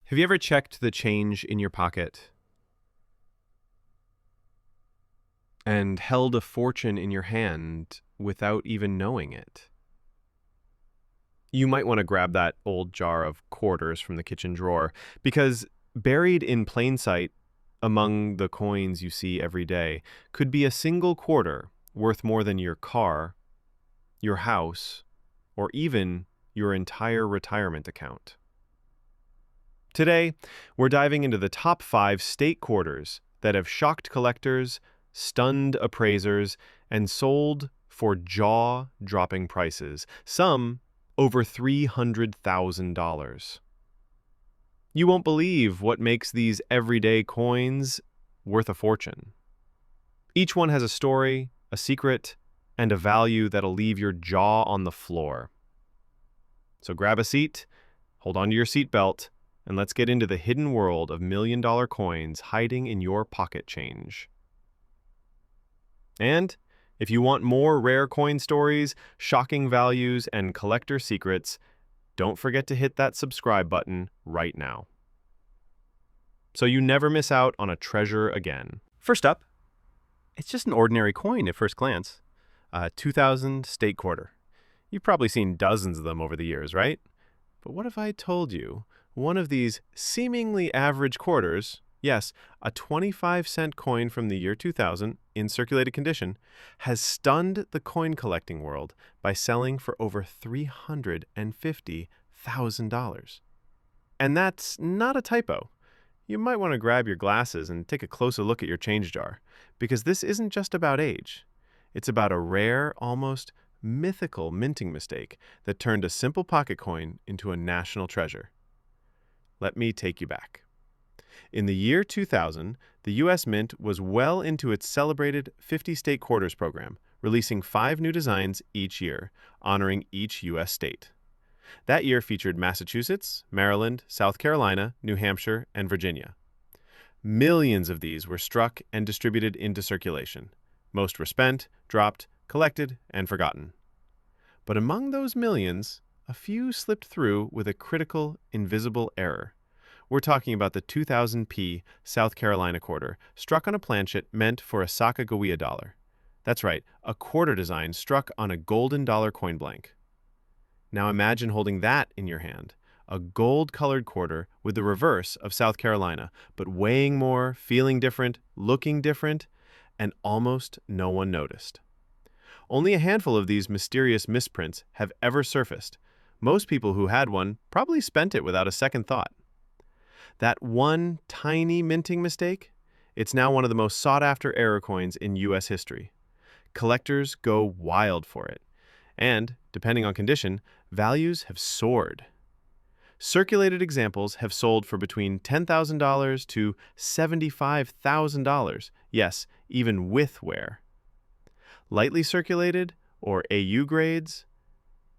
Have you ever checked the change in your pocket and held a fortune in your hand without even knowing it? You might want to grab that old jar of quarters from the kitchen drawer because buried in plain sight among the coins you see every day could be a single quarter worth more than your car, your house, or even your entire retirement account. Today, we're diving into the top 5 state quarters that have shocked collectors, stunned appraisers, and sold for jaw-dropping prices, some over $300,000. You won't believe what makes these everyday coins worth a fortune. Each one has a story, a secret, and a value that'll leave your jaw on the floor. So grab a seat, hold on to your seatbelt, and let's get into the hidden world of million-dollar coins hiding in your pocket change. And if you want more rare coin stories, shocking values, and collector secrets, don't forget to hit that subscribe button right now, so you never miss out on a treasure again. First up, it's just an ordinary coin at first glance. A 2000 state quarter. You've probably seen dozens of them over the years, right? But what if I told you one of these seemingly average quarters, yes, a 25-cent coin from the year 2000 in circulated condition, has stunned the coin collecting world by selling for over $350,000? And that's not a typo. You might want to grab your glasses and take a closer look at your change jar, because this isn't just about age. It's about a rare, almost mythical minting mistake that turned a simple pocket coin into a national treasure. Let me take you back. In the year 2000, the U.S. Mint was well into its celebrated 50-state quarters program, releasing 5 new designs each year, honoring each U.S. state. That year featured Massachusetts, Maryland, South Carolina, New Hampshire, and Virginia. Millions of these were struck and distributed into circulation. Most were spent, dropped, collected, and forgotten. But among those millions, a few slipped through with a critical, invisible error. We're talking about the 2000p South Carolina quarter, struck on a planchet meant for a Sacagawea dollar. That's right, a quarter design struck on a golden dollar coin blank. Now imagine holding that in your hand, a gold-colored quarter with the reverse of South Carolina, but weighing more, feeling different, looking different, and almost no one noticed. Only a handful of these mysterious misprints have ever surfaced. Most people who had one probably spent it without a second thought. That one tiny minting mistake, it's now one of the most sought-after error coins in U.S. history. Collectors go wild for it, and, depending on condition, values have soared. Circulated examples have sold for between $10,000 to $75,000, yes, even with wear. Lightly circulated, or AU grades,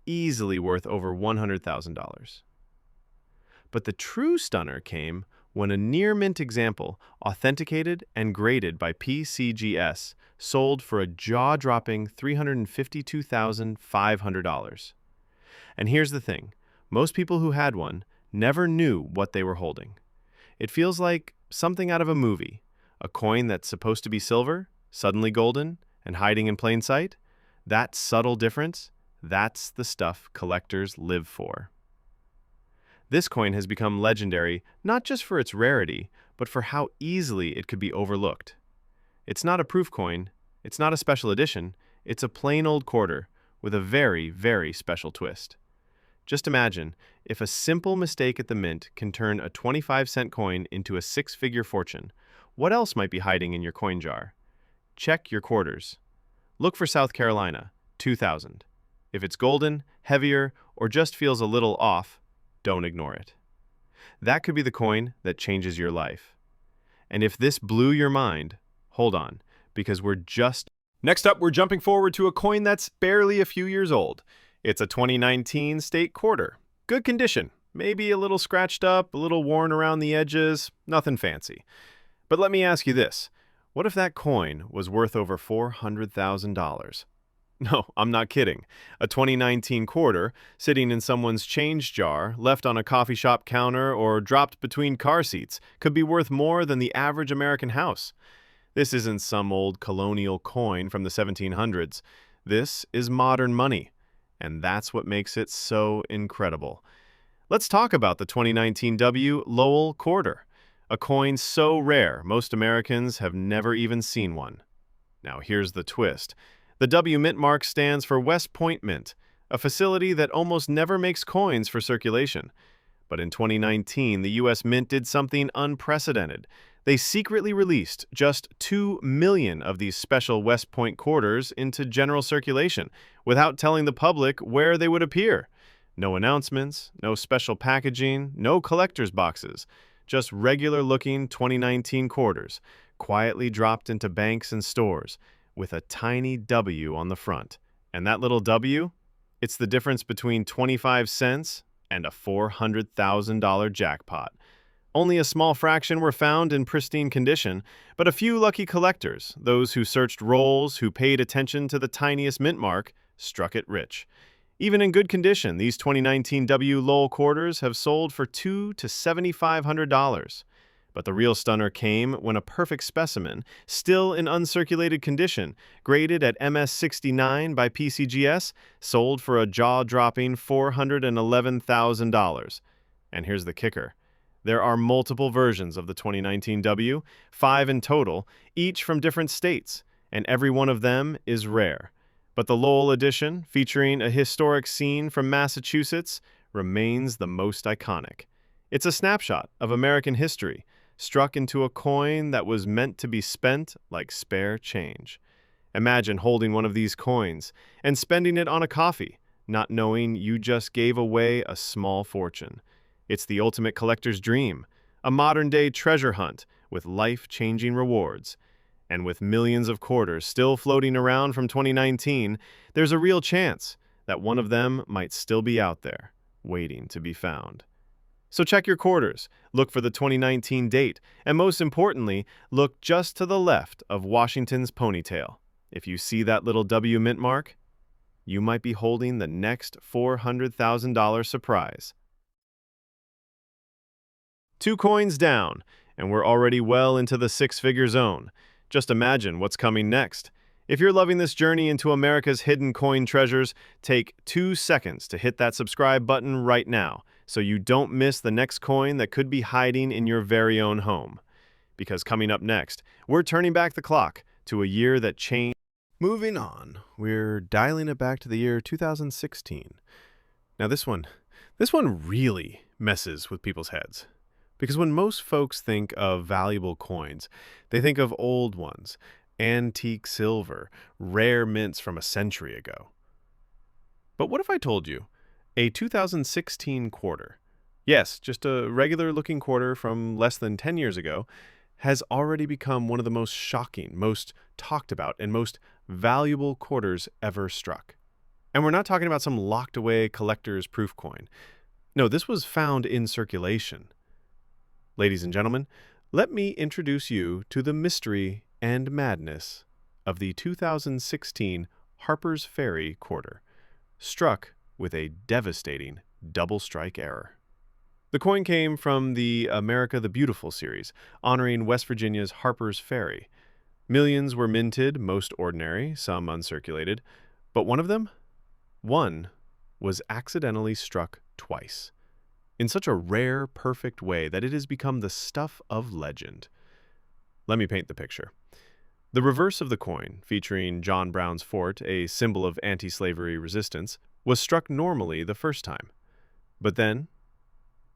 easily worth over $100,000. But the true stunner came when a near-mint example, authenticated and graded by PCGS, sold for a jaw-dropping $352,500. And here's the thing. Most people who had one never knew what they were holding. It feels like something out of a movie. A coin that's supposed to be silver, suddenly golden, and hiding in plain sight. That subtle difference, that's the stuff collectors live for. This coin has become legendary not just for its rarity, but for how easily it could be overlooked. It's not a proof coin, it's not a special edition, it's a plain old quarter with a very, very special twist. Just imagine if a simple mistake at the mint can turn a 25-cent coin into a 6-figure fortune. What else might be hiding in your coin jar? Check your quarters. Look for South Carolina, 2000. If it's golden, heavier, or just feels a little off, don't ignore it. That could be the coin that changes your life. And if this blew your mind, hold on, because Next up, we're jumping forward to a coin that's barely a few years old. It's a 2019 state quarter. Good condition, maybe a little scratched up, a little worn around the edges, nothing fancy. But let me ask you this. What if that coin was worth over $400,000? No, I'm not kidding. A 2019 quarter sitting in someone's change jar, left on a coffee shop counter, or dropped between car seats could be worth more than the average American house. This isn't some old colonial coin from the 1700s. This is modern money, and that's what makes it so incredible. Let's talk about the 2019 W Lowell quarter, a coin so rare most Americans have never even seen one. Now here's the twist. The W mint mark stands for West Point Mint, a facility that almost never makes coins for circulation. But in 2019, the U.S. Mint did something unprecedented. They secretly released just 2 million of these special West Point quarters into general circulation without telling the public where they would appear. No announcements, no special packaging, no collector's boxes, just regular-looking 2019 quarters, quietly dropped into banks and stores, with a tiny W on the front. And that little W? It's the difference between 25 cents and a $400,000 jackpot. Only a small fraction were found in pristine condition, but a few lucky collectors, those who searched rolls, who paid attention to the tiniest mint mark, struck it rich. Even in good condition, these 2019 W Lowell quarters have sold for $200 to $7,500. But the real stunner came when a perfect specimen, still in uncirculated condition, graded at MS69 by PCGS, sold for a jaw-dropping $411,000. And here's the kicker. There are multiple versions of the 2019 W, 5 in total, each from different states, and every one of them is rare. But the Lowell edition, featuring a historic scene from Massachusetts, remains the most iconic. It's a snapshot of American history, struck into a coin that was meant to be spent like spare change. Imagine holding one of these coins and spending it on a coffee, not knowing you just gave away a small fortune. It's the ultimate collector's dream, a modern-day treasure hunt with life-changing rewards. And with millions of quarters still floating around from 2019, there's a real chance that one of them might still be out there, waiting to be found. So check your quarters, look for the 2019 date, and most importantly, look just to the left of Washington's ponytail. If you see that little W mint mark, you might be holding the next $400,000 surprise. 2 coins down, and we're already well into the six-figure zone. Just imagine what's coming next. If you're loving this journey into America's hidden coin treasures, take 2 seconds to hit that subscribe button right now so you don't miss the next coin that could be hiding in your very own home. Because coming up next, we're turning back the clock to a year that changed. Moving on, we're dialing it back to the year 2016. Now this one really messes with people's heads. Because when most folks think of valuable coins, they think of old ones, antique silver, rare mints from a century ago. But what if I told you a 2016 quarter, yes, just a regular-looking quarter from less than 10 years ago, has already become one of the most shocking, most talked about, and most valuable quarters ever struck? And we're not talking about some locked-away collector's proof coin. No, this was found in circulation. Ladies and gentlemen, let me introduce you to the mystery and madness of the 2016 Harpers Ferry quarter, struck with a devastating double strike error. The coin came from the America the Beautiful series, honoring West Virginia's Harpers Ferry. Millions were minted, most ordinary, some uncirculated, but one was accidentally struck twice, in such a rare, perfect way that it has become the stuff of legend. Let me paint the picture. The reverse of the coin, featuring John Brown's fort, a symbol of anti-slavery resistance, was struck normally the first time. But then,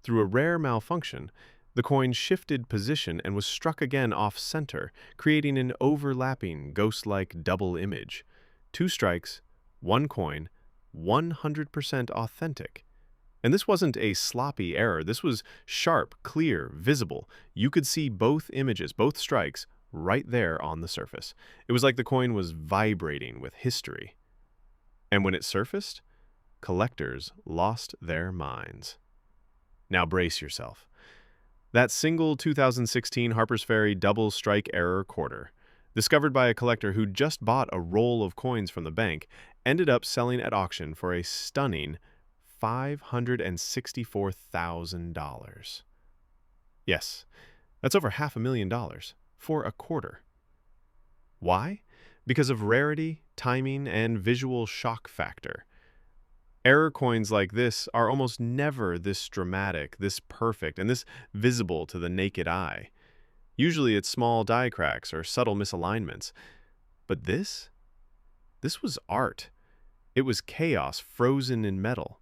through a rare malfunction, the coin shifted position and was struck again off-center, creating an overlapping, ghost-like double image. 2 strikes, 1 coin, 100% authentic. And this wasn't a sloppy error. This was sharp, clear, visible. You could see both images, both strikes, right there on the surface. It was like the coin was vibrating with history. And when it surfaced, collectors lost their minds. Now brace yourself. That single 2016 Harpers Ferry double strike error quarter, discovered by a collector who just bought a roll of coins from the bank, ended up selling at auction for a stunning $564,000. Yes, that's over $500,000 for a quarter. Why? Because of rarity, timing, and visual shock factor. Error coins like this are almost never this dramatic, this perfect, and this visible to the naked eye. Usually it's small die cracks or subtle misalignments. But this was art. It was chaos frozen in metal.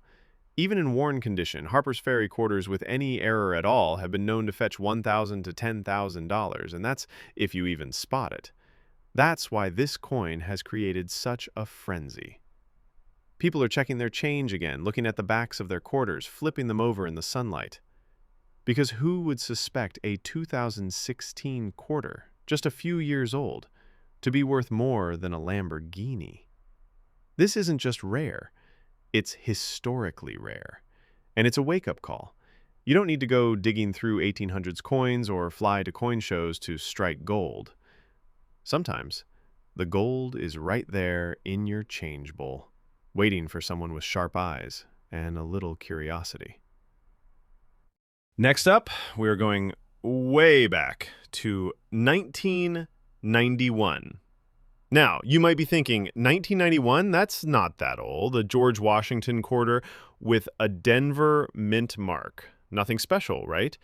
Even in worn condition, Harper's Ferry quarters with any error at all have been known to fetch $1,000 to $10,000, and that's if you even spot it. That's why this coin has created such a frenzy. People are checking their change again, looking at the backs of their quarters, flipping them over in the sunlight. Because who would suspect a 2016 quarter, just a few years old, to be worth more than a Lamborghini? This isn't just rare, it's historically rare. And it's a wake-up call. You don't need to go digging through 1800s coins or fly to coin shows to strike gold. Sometimes, the gold is right there in your change bowl, waiting for someone with sharp eyes and a little curiosity. Next up, we're going way back to 1991. Now, you might be thinking, 1991? That's not that old. A George Washington quarter with a Denver mint mark. Nothing special, right?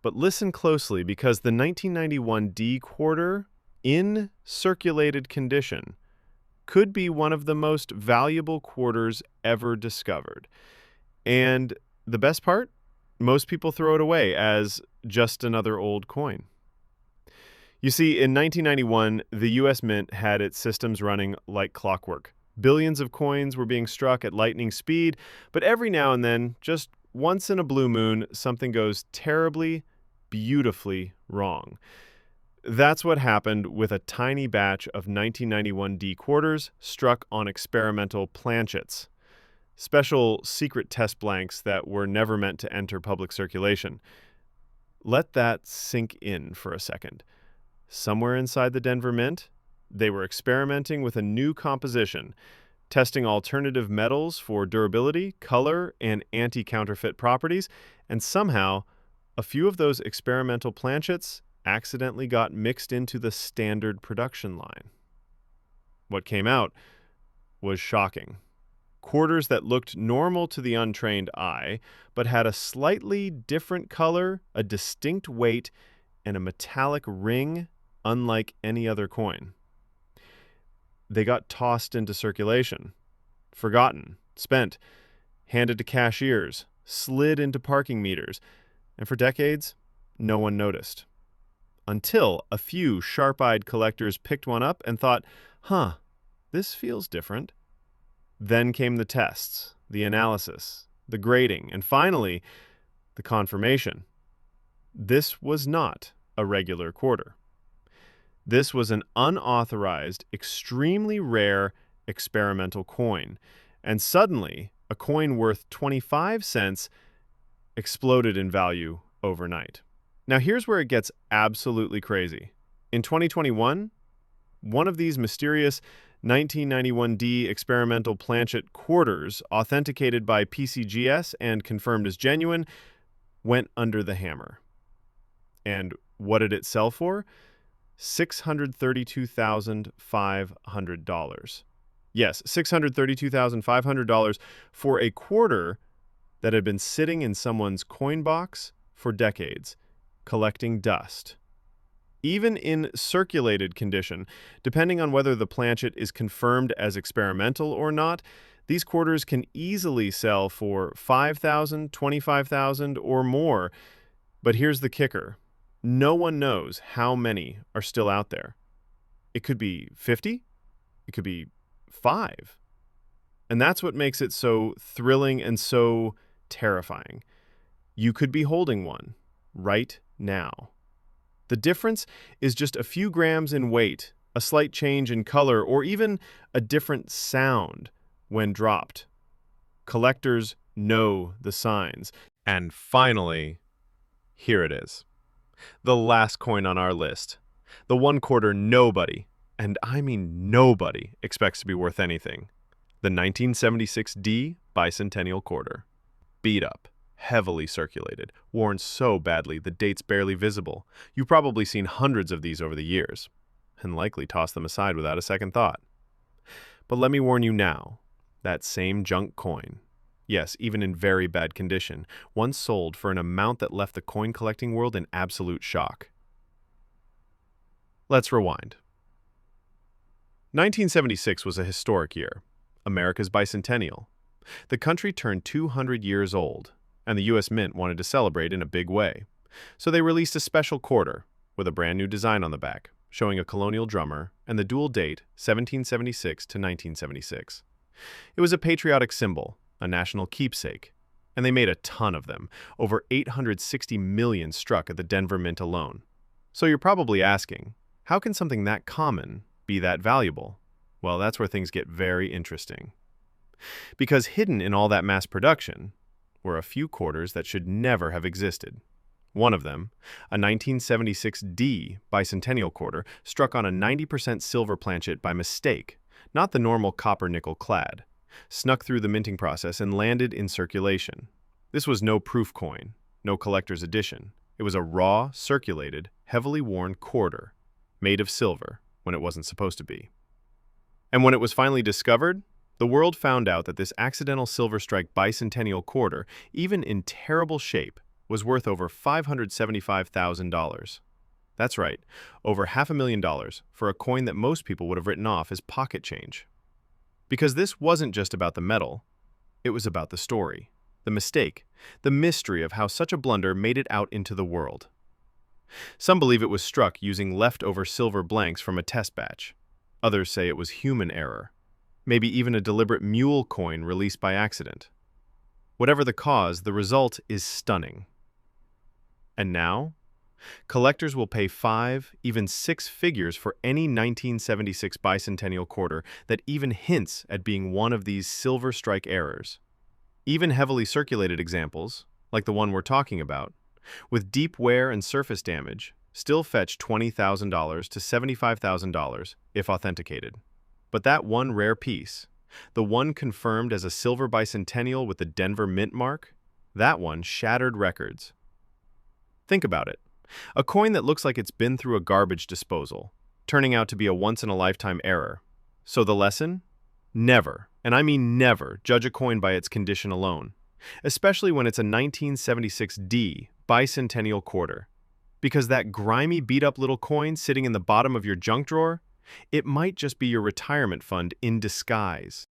But listen closely, because the 1991 D quarter, in circulated condition, could be one of the most valuable quarters ever discovered. And the best part? Most people throw it away as just another old coin. You see, in 1991, the U.S. Mint had its systems running like clockwork. Billions of coins were being struck at lightning speed, but every now and then, just once in a blue moon, something goes terribly, beautifully wrong. That's what happened with a tiny batch of 1991 D quarters struck on experimental planchets. Special secret test blanks that were never meant to enter public circulation. Let that sink in for a second. Somewhere inside the Denver Mint, they were experimenting with a new composition, testing alternative metals for durability, color, and anti-counterfeit properties, and somehow, a few of those experimental planchets accidentally got mixed into the standard production line. What came out was shocking. Quarters that looked normal to the untrained eye, but had a slightly different color, a distinct weight, and a metallic ring unlike any other coin. They got tossed into circulation, forgotten, spent, handed to cashiers, slid into parking meters, and for decades, no one noticed. Until a few sharp-eyed collectors picked one up and thought, this feels different. Then came the tests, the analysis, the grading, and finally, the confirmation. This was not a regular quarter. This was an unauthorized, extremely rare experimental coin, and suddenly, a coin worth 25 cents exploded in value overnight. Now here's where it gets absolutely crazy. In 2021, one of these mysterious 1991D experimental planchet quarters, authenticated by PCGS and confirmed as genuine, went under the hammer. And what did it sell for? $632,500. Yes, $632,500 for a quarter that had been sitting in someone's coin box for decades, collecting dust. Even in circulated condition, depending on whether the planchet is confirmed as experimental or not, these quarters can easily sell for $5,000, $25,000, or more. But here's the kicker. No one knows how many are still out there. It could be 50. It could be 5. And that's what makes it so thrilling and so terrifying. You could be holding one right now. The difference is just a few grams in weight, a slight change in color, or even a different sound when dropped. Collectors know the signs. And finally, here it is. The last coin on our list. The one quarter nobody, and I mean nobody, expects to be worth anything. The 1976 D Bicentennial Quarter. Beat up, heavily circulated, worn so badly the date's barely visible. You've probably seen hundreds of these over the years, and likely tossed them aside without a second thought. But let me warn you now, that same junk coin, yes, even in very bad condition, once sold for an amount that left the coin collecting world in absolute shock. Let's rewind. 1976 was a historic year, America's bicentennial. The country turned 200 years old, and the U.S. Mint wanted to celebrate in a big way. So they released a special quarter with a brand new design on the back, showing a colonial drummer and the dual date 1776 to 1976. It was a patriotic symbol, a national keepsake, and they made a ton of them, over 860 million struck at the Denver Mint alone. So you're probably asking, how can something that common be that valuable? Well, that's where things get very interesting. Because hidden in all that mass production were a few quarters that should never have existed. One of them, a 1976 D Bicentennial Quarter, struck on a 90% silver planchet by mistake, not the normal copper-nickel clad, snuck through the minting process and landed in circulation. This was no proof coin, no collector's edition. It was a raw, circulated, heavily worn quarter, made of silver when it wasn't supposed to be. And when it was finally discovered, the world found out that this accidental silver strike bicentennial quarter, even in terrible shape, was worth over $575,000. That's right, over $500,000 for a coin that most people would have written off as pocket change. Because this wasn't just about the metal, it was about the story, the mistake, the mystery of how such a blunder made it out into the world. Some believe it was struck using leftover silver blanks from a test batch. Others say it was human error, maybe even a deliberate mule coin released by accident. Whatever the cause, the result is stunning. And now, collectors will pay 5, even 6 figures for any 1976 bicentennial quarter that even hints at being one of these silver strike errors. Even heavily circulated examples, like the one we're talking about, with deep wear and surface damage, still fetch $20,000 to $75,000 if authenticated. But that one rare piece, the one confirmed as a silver bicentennial with the Denver Mint mark, that one shattered records. Think about it. A coin that looks like it's been through a garbage disposal, turning out to be a once-in-a-lifetime error. So the lesson? Never, and I mean never, judge a coin by its condition alone, especially when it's a 1976 D bicentennial quarter. Because that grimy, beat-up little coin sitting in the bottom of your junk drawer, it might just be your retirement fund in disguise.